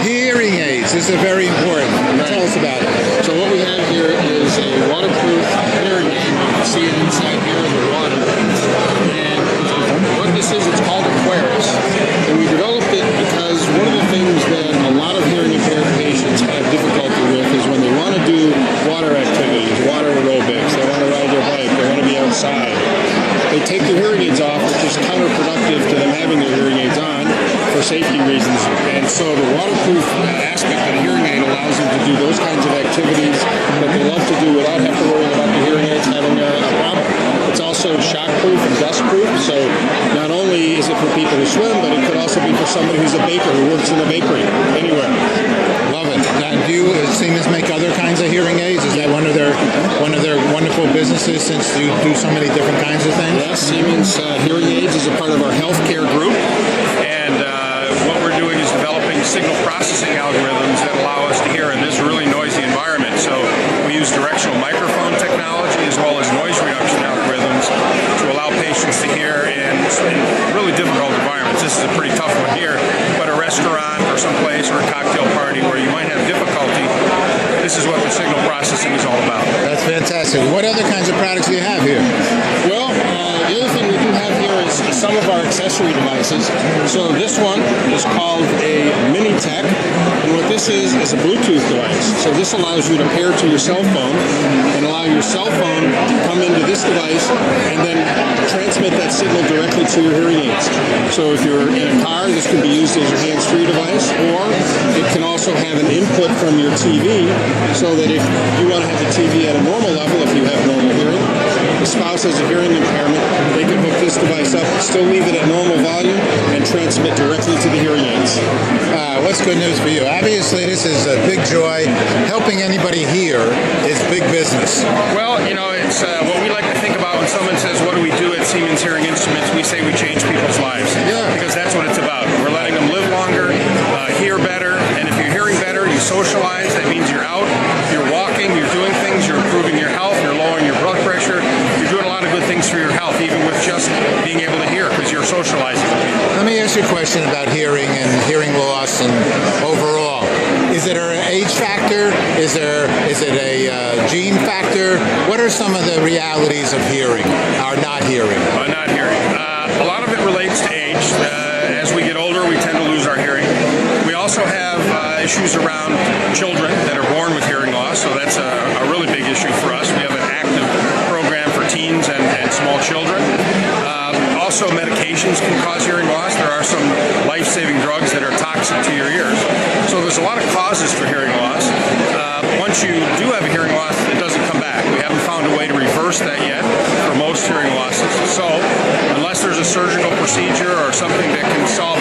Hearing aids. This is very important. Right. Tell us about it. So what we have here is a waterproof hearing aid. You can see it inside here in the water. And what this is, it's called Aquarius. And we developed it because one of the things that a lot of hearing impaired patients have difficulty with is when they want to do water activities, water aerobics, they want to ride their bike, they want to be outside. They take their hearing aids off, which is counterproductive to them having their hearing aids on for safety reasons. And so the waterproof aspect of the hearing aid allows them to do those kinds of activities that they love to do without having to worry about the hearing aids having a problem. It's also shockproof and dustproof, so not only is it for people who swim, but it could also be for somebody who's a baker who works in a bakery anywhere. Love it. Now, do you Siemens make other kinds of hearing aids? Is that one of their wonderful businesses, since you do so many different kinds of things? Yes, Siemens Hearing Aids is a part of our healthcare group, and what we're doing is developing signal processing algorithms that allow us to hear in this really noisy environment. So we use directional microphone technology as well as noise reduction algorithms to allow patients to hear in really difficult environments. This is a pretty tough one here, but a restaurant or someplace or a cocktail party where you might have difficulty, this is what the signal processing is all about. That's fantastic. What other kinds of products do you have here? Well, the other thing we do have here is some of our accessory devices. So this one is called a Mini Tech, and what this is a Bluetooth device. So this allows you to pair to your cell phone and allow your cell phone to come into this device and then transmit that signal directly to your hearing aids. So if you're in a car, this can be used as your hands-free device, or it can also have an input from your TV, so that if you want to have the TV at a normal level, if you have normal hearing, the spouse has a hearing impairment, they can hook this device up, still leave it at normal volume, and transmit directly to the hearing aids. What's good news for you? Obviously, this is a big joy. Helping anybody hear is big business. Well, it's what we like to think about when someone says, what do we do at Siemens Hearing Instruments? We say we change people's lives. Yeah. Because that's what it's about. We're letting them live longer, hear better, and if you're hearing better, you socialize. That means you're out, you're walking, you're doing things, you're improving your health, you're lowering your blood pressure, you're doing a lot of good things for your health, even with just being able to hear, because you're socializing with people. Let me ask you a question about hearing and hearing loss and overall. Is it an age factor? Is it a gene factor? What are some of the realities of hearing or not hearing? Not hearing. A lot of it relates to age. As we get older, we tend to lose our hearing. We also have issues around children that are born with hearing loss, so that's a really big issue for us. We have an active program for teens and small children. Also, medications can cause hearing loss. There are some life-saving drugs that are toxic to your ears. So there's a lot of causes for hearing loss. Once you do have a hearing loss, it doesn't come back. We haven't found a way to reverse that yet for most hearing losses. So unless there's a surgical procedure or something that can solve